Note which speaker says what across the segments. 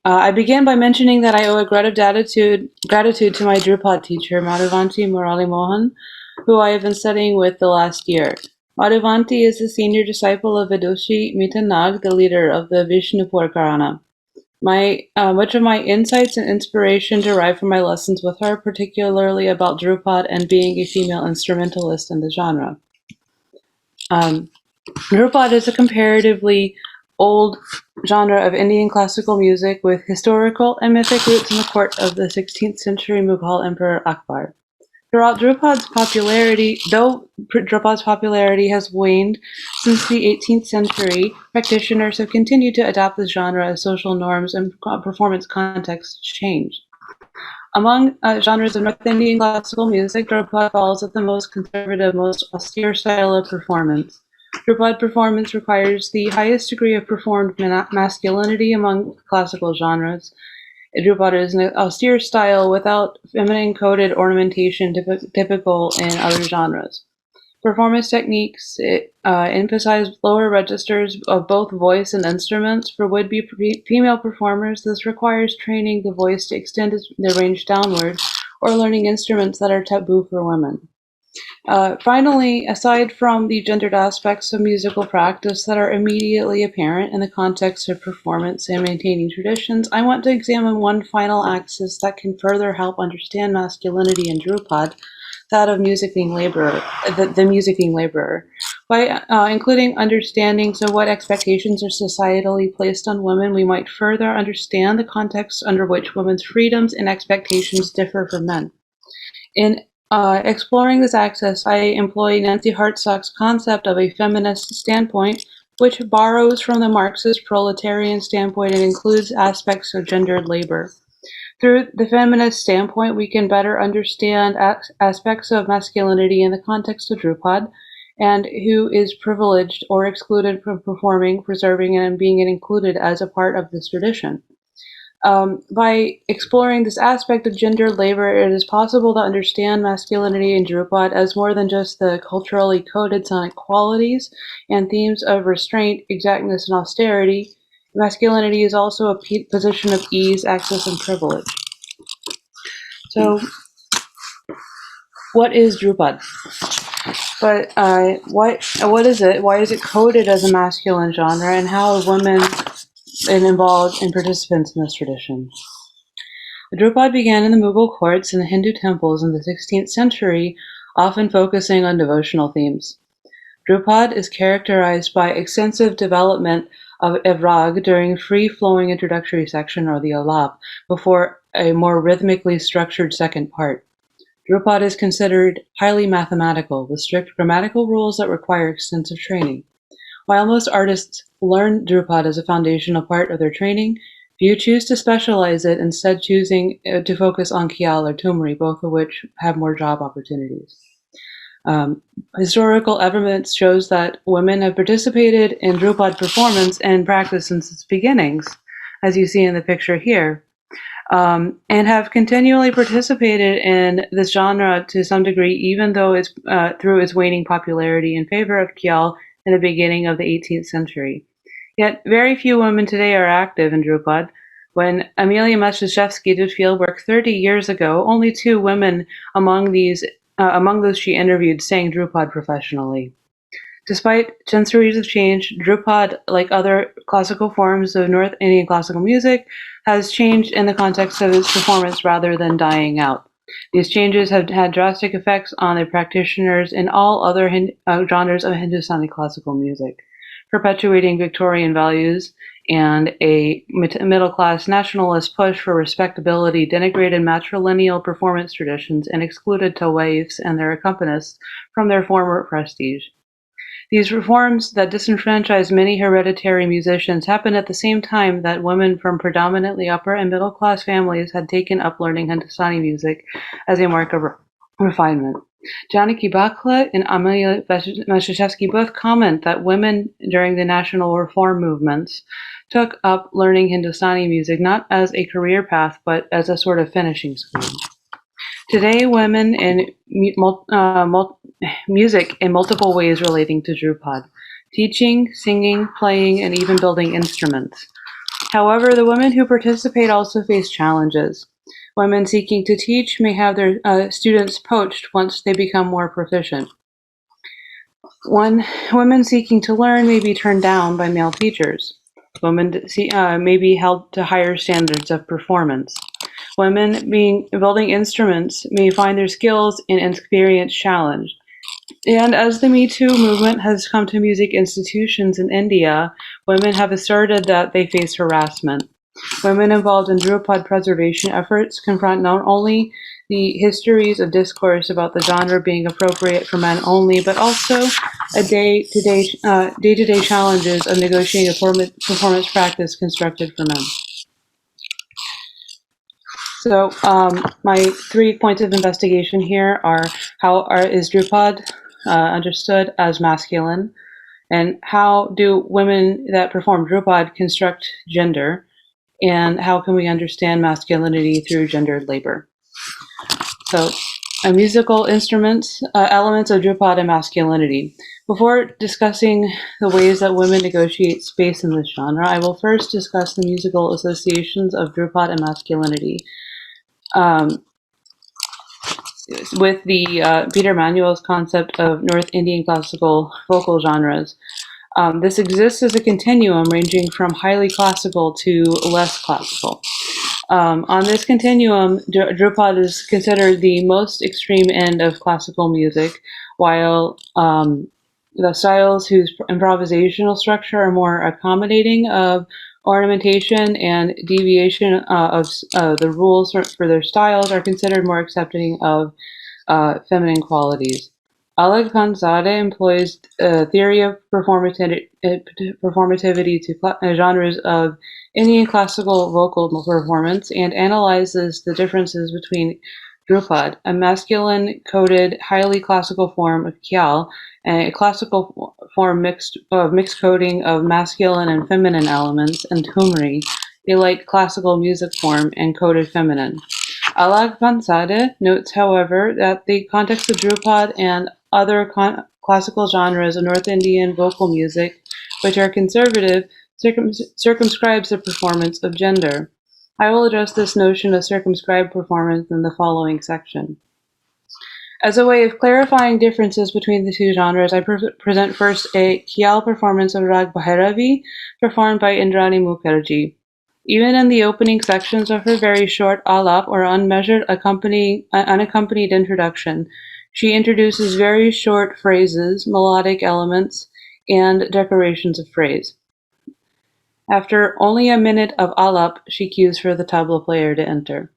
Speaker 1: I began by mentioning that I owe a gratitude to my Dhrupad teacher, Madhavanti Murali Mohan, who I have been studying with the last year. Madhavanti is the senior disciple of Vidushi Mitanag, the leader of the Vishnupur Gharana. Much of my insights and inspiration derive from my lessons with her, particularly about Dhrupad and being a female instrumentalist in the genre. Dhrupad is a comparatively old genre of Indian classical music with historical and mythic roots in the court of the 16th century Mughal Emperor Akbar. Though Dhrupad's popularity has waned since the 18th century, practitioners have continued to adapt the genre as social norms and performance contexts change. Among genres of North Indian classical music, Dhrupad falls at the most conservative, most austere style of performance. Dhrupad performance requires the highest degree of performed masculinity among classical genres. Dhrupad is an austere style without feminine-coded ornamentation typical in other genres. Performance techniques emphasize lower registers of both voice and instruments. For would-be female performers, this requires training the voice to extend their range downward or learning instruments that are taboo for women. Finally, aside from the gendered aspects of musical practice that are immediately apparent in the context of performance and maintaining traditions, I want to examine one final axis that can further help understand masculinity in Dhrupad, that of the music being laborer, by including understandings of what expectations are societally placed on women. We might further understand the context under which women's freedoms and expectations differ from men. In exploring this axis, I employ Nancy Hartsock's concept of a feminist standpoint, which borrows from the Marxist proletarian standpoint and includes aspects of gendered labor. Through the feminist standpoint, we can better understand aspects of masculinity in the context of Dhrupad, and who is privileged or excluded from performing, preserving, and being included as a part of this tradition. By exploring this aspect of gendered labor, it is possible to understand masculinity in Dhrupad as more than just the culturally coded sonic qualities and themes of restraint, exactness, and austerity. Masculinity is also a position of ease, access, and privilege. So, what is Dhrupad? But what is it? Why is it coded as a masculine genre, and how are women involved in participants in this tradition? Dhrupad began in the Mughal courts and the Hindu temples in the 16th century, often focusing on devotional themes. Dhrupad is characterized by extensive development of rag during free-flowing introductory section, or the alap, before a more rhythmically structured second part. Dhrupad is considered highly mathematical, with strict grammatical rules that require extensive training. While most artists learn Dhrupad as a foundational part of their training, few choose to specialize it, instead choosing to focus on Khyal or Tumri, both of which have more job opportunities. Historical evidence shows that women have participated in Dhrupad performance and practice since its beginnings, as you see in the picture here, and have continually participated in this genre to some degree, even though it's through its waning popularity in favor of Khyal in the beginning of the 18th century. Yet very few women today are active in Dhrupad. When Amelia Matuszewski did fieldwork 30 years ago, only 2 women among those she interviewed sang Dhrupad professionally. Despite centuries of change, Dhrupad, like other classical forms of North Indian classical music, has changed in the context of its performance rather than dying out. These changes have had drastic effects on the practitioners in all other genres of Hindustani classical music, perpetuating Victorian values and a middle-class nationalist push for respectability denigrated matrilineal performance traditions and excluded tawaifs and their accompanists from their former prestige. These reforms that disenfranchised many hereditary musicians happened at the same time that women from predominantly upper and middle-class families had taken up learning Hindustani music as a mark of refinement. Janaki Bakla and Amelia Matuszewski both comment that women during the national reform movements took up learning Hindustani music not as a career path, but as a sort of finishing school. Today, women in music in multiple ways relating to Dhrupad, teaching, singing, playing, and even building instruments. However, the women who participate also face challenges. Women seeking to teach may have their students poached once they become more proficient. Women seeking to learn may be turned down by male teachers. Women may be held to higher standards of performance. Women building instruments may find their skills and experience challenged. And as the Me Too movement has come to music institutions in India, women have asserted that they face harassment. Women involved in Dhrupad preservation efforts confront not only the histories of discourse about the genre being appropriate for men only, but also a day-to-day challenges of negotiating a performance practice constructed for men. So my 3 points of investigation here are is Dhrupad understood as masculine, and how do women that perform Dhrupad construct gender, and how can we understand masculinity through gendered labor? So, musical instruments, elements of Dhrupad and masculinity. Before discussing the ways that women negotiate space in this genre, I will first discuss the musical associations of Dhrupad and masculinity. With the Peter Manuel's concept of North Indian classical vocal genres. This exists as a continuum ranging from highly classical to less classical. On this continuum, Dhrupad is considered the most extreme end of classical music, while the styles whose improvisational structure are more accommodating of ornamentation and deviation of the rules for their styles are considered more accepting of feminine qualities. Alag Khanzadeh employs a theory of performativity to genres of Indian classical vocal performance and analyzes the differences between Dhrupad, a masculine-coded, highly classical form of Khyal, and a classical form mixed coding of masculine and feminine elements, and Thumri, a light classical music form and coded feminine. Alag Khanzadeh notes, however, that the context of Dhrupad and other classical genres of North Indian vocal music, which are conservative, circumscribes the performance of gender. I will address this notion of circumscribed performance in the following section. As a way of clarifying differences between the two genres, I present first a Khyal performance of Rag Bhairavi, performed by Indrani Mukherjee. Even in the opening sections of her very short alap or unmeasured unaccompanied introduction, she introduces very short phrases, melodic elements, and decorations of phrase. After only a minute of alap, she cues for the tabla player to enter.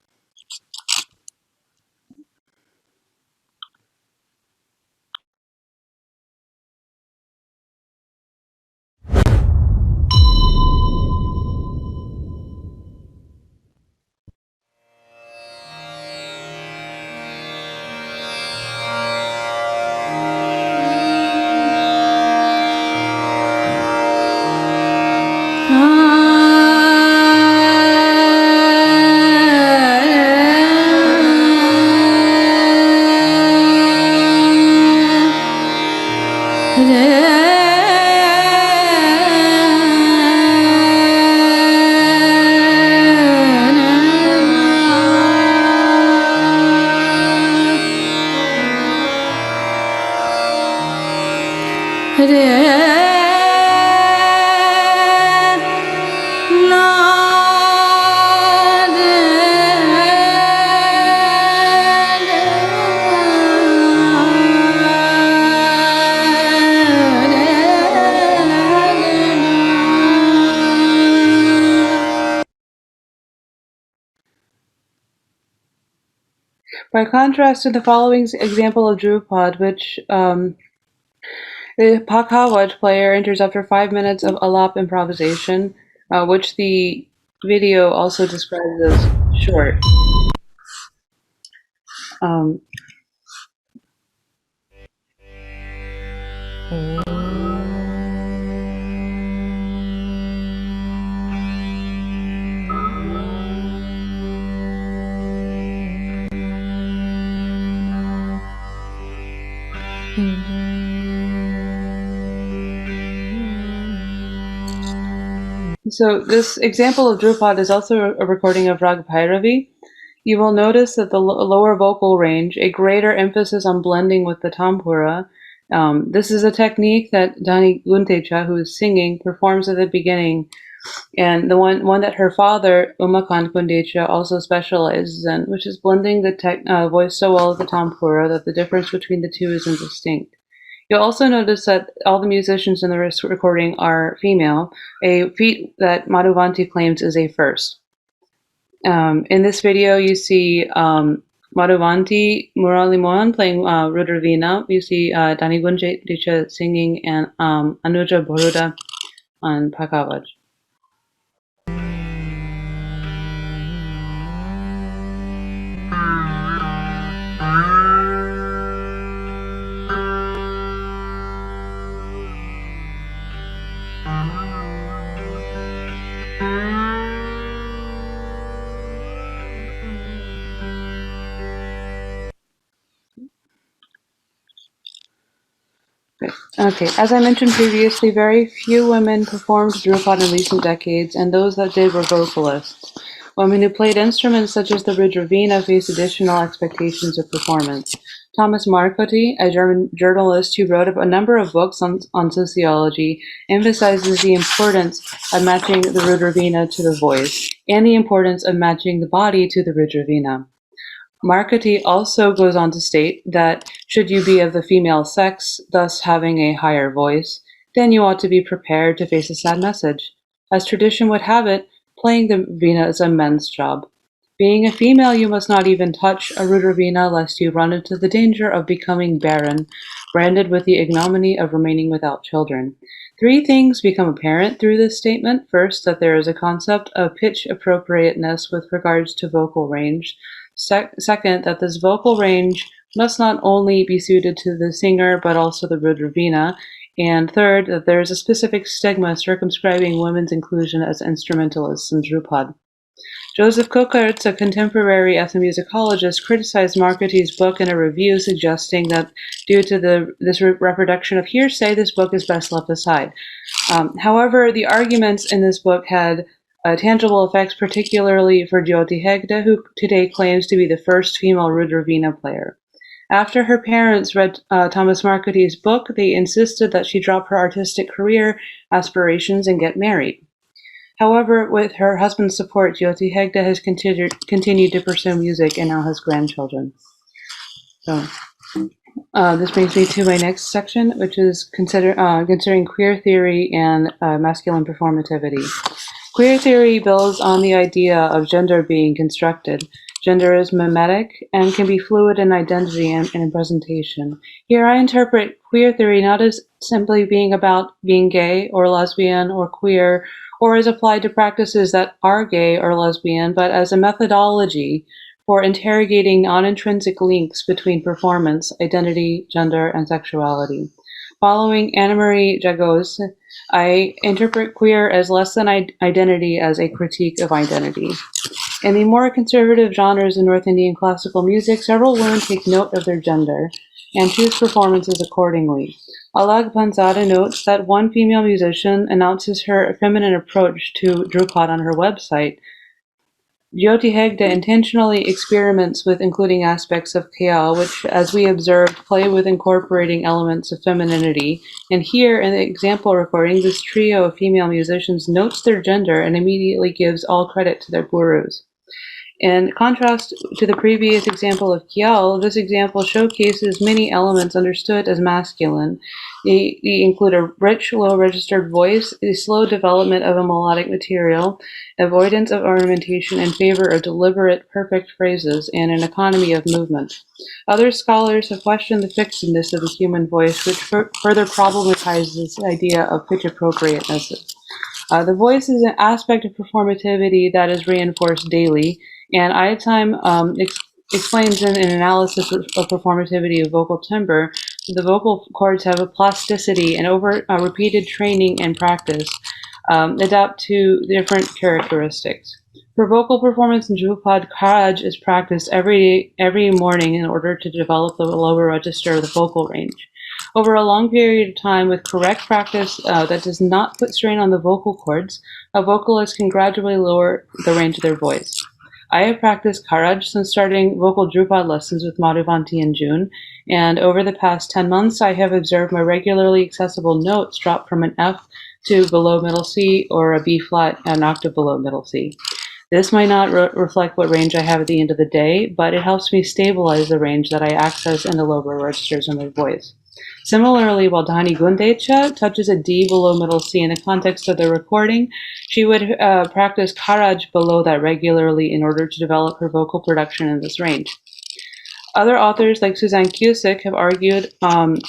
Speaker 1: By contrast to the following example of Dhrupad, which the Pakhawat player enters after 5 minutes of alap improvisation, which the video also describes as short. So this example of Dhrupad is also a recording of Rag Bhairavi. You will notice that the lower vocal range, a greater emphasis on blending with the tampura. This is a technique that Dani Guntecha, who is singing, performs at the beginning, and the one that her father, Umakant Guntecha, also specializes in, which is blending the voice so well with the tampura that the difference between the two is indistinct. You'll also notice that all the musicians in the recording are female, a feat that Madhuvanti claims is a first. In this video, you see Madhuvanti Murali Mohan playing Rudravina. You see Dani Guntecha singing, and Anuja Boruda on Pakavaj. Okay, as I mentioned previously, very few women performed Dhrupad in recent decades, and those that did were vocalists. Women who played instruments such as the Rudravina faced additional expectations of performance. Thomas Marcotti, a German journalist who wrote a number of books on sociology, emphasizes the importance of matching the Rudravina to the voice, and the importance of matching the body to the Rudravina. Marcotti also goes on to state that should you be of the female sex, thus having a higher voice, then you ought to be prepared to face a sad message. As tradition would have it, playing the veena is a men's job. Being a female, you must not even touch a Rudravina lest you run into the danger of becoming barren, branded with the ignominy of remaining without children. Three things become apparent through this statement. First, that there is a concept of pitch appropriateness with regards to vocal range. Second, that this vocal range must not only be suited to the singer but also the Rudravina. And third, that there is a specific stigma circumscribing women's inclusion as instrumentalists in Dhrupad. Joseph Kokarts, a contemporary ethnomusicologist, criticized Marcotti's book in a review, suggesting that due to this reproduction of hearsay, this book is best left aside. However, the arguments in this book had tangible effects, particularly for Jyoti Hegde, who today claims to be the first female Rudravina player. After her parents read Thomas Marcotti's book, they insisted that she drop her artistic career aspirations and get married. However, with her husband's support, Jyoti Hegde has continued to pursue music and now has grandchildren. So, this brings me to my next section, which is considering queer theory and masculine performativity. Queer theory builds on the idea of gender being constructed. Gender is mimetic and can be fluid in identity and in presentation. Here I interpret queer theory not as simply being about being gay or lesbian or queer, or as applied to practices that are gay or lesbian, but as a methodology for interrogating non-intrinsic links between performance, identity, gender, and sexuality. Following Anna-Marie Jagos, I interpret queer as less than identity as a critique of identity. In the more conservative genres in North Indian classical music, several women take note of their gender and choose performances accordingly. Alag Pansada notes that one female musician announces her feminine approach to Dhrupad on her website. Jyoti Hegde intentionally experiments with including aspects of Khyal, which, as we observed, play with incorporating elements of femininity. And here, in the example recording, this trio of female musicians notes their gender and immediately gives all credit to their gurus. In contrast to the previous example of Khyal, this example showcases many elements understood as masculine. They include a rich, low-registered voice, the slow development of a melodic material, avoidance of ornamentation in favor of deliberate, perfect phrases, and an economy of movement. Other scholars have questioned the fixedness of the human voice, which further problematizes this idea of pitch appropriateness. The voice is an aspect of performativity that is reinforced daily, and Iatime explains in an analysis of performativity of vocal timbre, the vocal cords have a plasticity and over repeated training and practice adapt to different characteristics. For vocal performance in Dhrupad, Kharaj is practiced every morning in order to develop the lower register of the vocal range. Over a long period of time, with correct practice that does not put strain on the vocal cords, a vocalist can gradually lower the range of their voice. I have practiced Karaj since starting vocal Dhrupad lessons with Madhuvanti in June, and over the past 10 months, I have observed my regularly accessible notes drop from an F to below middle C or a B flat an octave below middle C. This might not reflect what range I have at the end of the day, but it helps me stabilize the range that I access in the lower registers of my voice. Similarly, while Dhani Gundecha touches a D below middle C in the context of the recording, she would practice Karaj below that regularly in order to develop her vocal production in this range. Other authors like Suzanne Cusick have argued that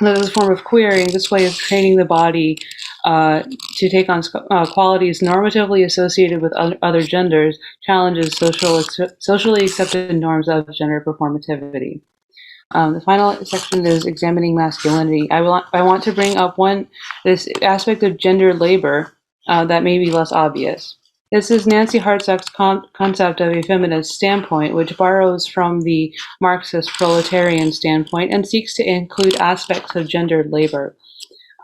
Speaker 1: this form of queering, this way of training the body to take on qualities normatively associated with other genders, challenges socially accepted norms of gender performativity. The final section is examining masculinity. I want to bring up this aspect of gender labor that may be less obvious. This is Nancy Hartsock's concept of a feminist standpoint, which borrows from the Marxist proletarian standpoint and seeks to include aspects of gendered labor.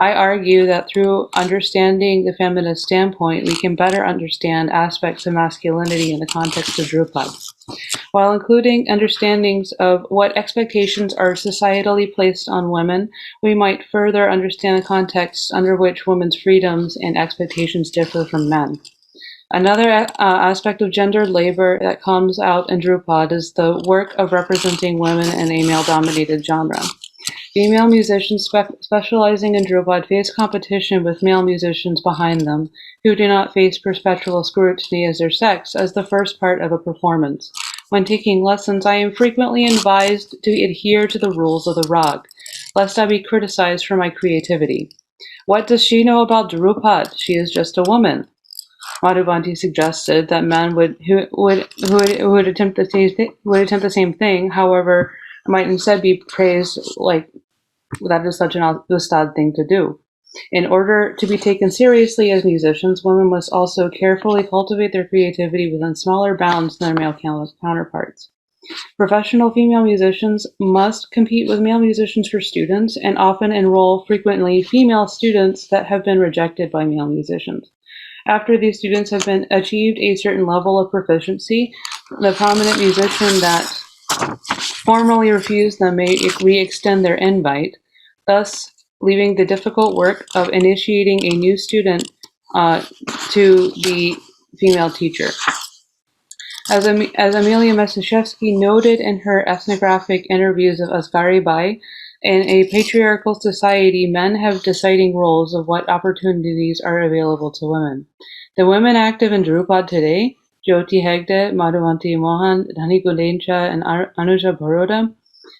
Speaker 1: I argue that through understanding the feminist standpoint, we can better understand aspects of masculinity in the context of Dhrupad. While including understandings of what expectations are societally placed on women, we might further understand the context under which women's freedoms and expectations differ from men. Another aspect of gendered labor that comes out in Dhrupad is the work of representing women in a male-dominated genre. Female musicians specializing in Dhrupad face competition with male musicians behind them, who do not face perpetual scrutiny as their sex as the first part of a performance. When taking lessons, I am frequently advised to adhere to the rules of the rag, lest I be criticized for my creativity. What does she know about Dhrupad? She is just a woman. Madhuvanti suggested that men would attempt the same thing, however, might instead be praised like that is such an ustad thing to do. In order to be taken seriously as musicians, women must also carefully cultivate their creativity within smaller bounds than their male counterparts. Professional female musicians must compete with male musicians for students and often enroll frequently female students that have been rejected by male musicians. After these students have achieved a certain level of proficiency, the prominent musician that formally refused them may re-extend their invite, thus leaving the difficult work of initiating a new student to the female teacher. As Amelia Mesishevsky noted in her ethnographic interviews of Asghari Bai, in a patriarchal society, men have deciding roles of what opportunities are available to women. The women active in Dhrupad today, Jyoti Hegde, Madhuvanti Mohan, Dhani Gundecha, and Anuja Baroda,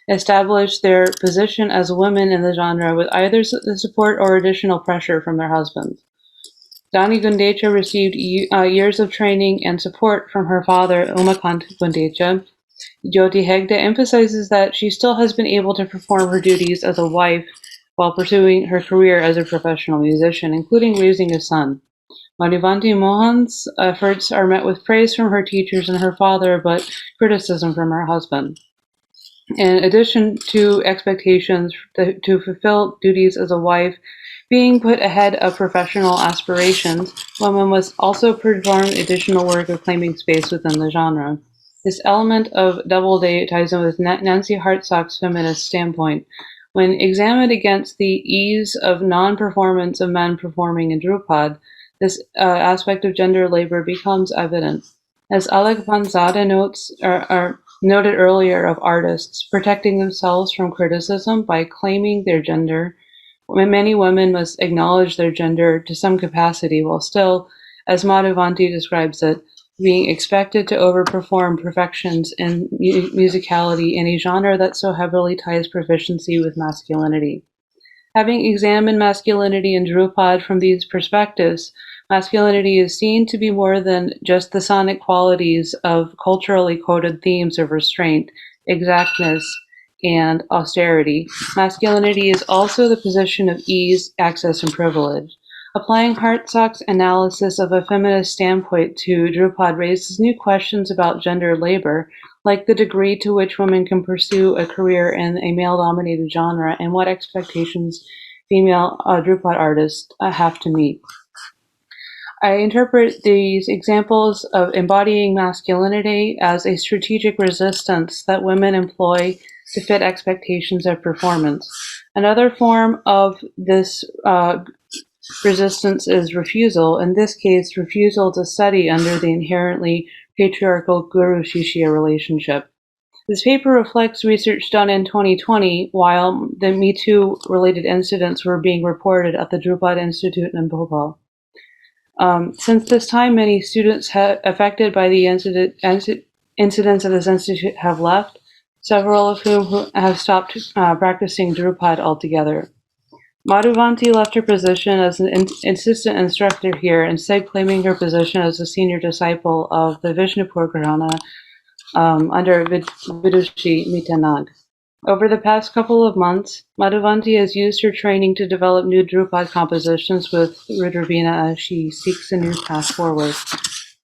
Speaker 1: established their position as women in the genre with either the support or additional pressure from their husbands. Dhani Gundecha received years of training and support from her father, Umakant Gundecha. Jyoti Hegde emphasizes that she still has been able to perform her duties as a wife while pursuing her career as a professional musician, including raising a son. Madhuvanti Mohan's efforts are met with praise from her teachers and her father, but criticism from her husband. In addition to expectations to fulfill duties as a wife being put ahead of professional aspirations, women must also perform additional work of claiming space within the genre. This element of Doubleday ties in with Nancy Hartsock's feminist standpoint. When examined against the ease of non-performance of men performing in Dhrupad, this aspect of gender labor becomes evident. As Alec Panzada noted earlier of artists protecting themselves from criticism by claiming their gender, many women must acknowledge their gender to some capacity while still, as Madhuvanti describes it, being expected to overperform perfections in musicality in a genre that so heavily ties proficiency with masculinity. Having examined masculinity in Dhrupad from these perspectives, masculinity is seen to be more than just the sonic qualities of culturally coded themes of restraint, exactness, and austerity. Masculinity is also the position of ease, access, and privilege. Applying Hartsock's analysis of a feminist standpoint to Dhrupad raises new questions about gender labor, like the degree to which women can pursue a career in a male-dominated genre and what expectations female Dhrupad artists have to meet. I interpret these examples of embodying masculinity as a strategic resistance that women employ to fit expectations of performance. Another form of this resistance is refusal, in this case, refusal to study under the inherently patriarchal guru-shishya relationship. This paper reflects research done in 2020 while the Me Too-related incidents were being reported at the Dhrupad Institute in Bhopal. Since this time, many students affected by the incidents at this institute have left, several of whom have stopped practicing Dhrupad altogether. Madhuvanti left her position as an assistant instructor here, instead claiming her position as a senior disciple of the Vishnupur Gharana under Vidushi Mitanag. Over the past couple of months, Madhuvanti has used her training to develop new Dhrupad compositions with Rudravina as she seeks a new path forward.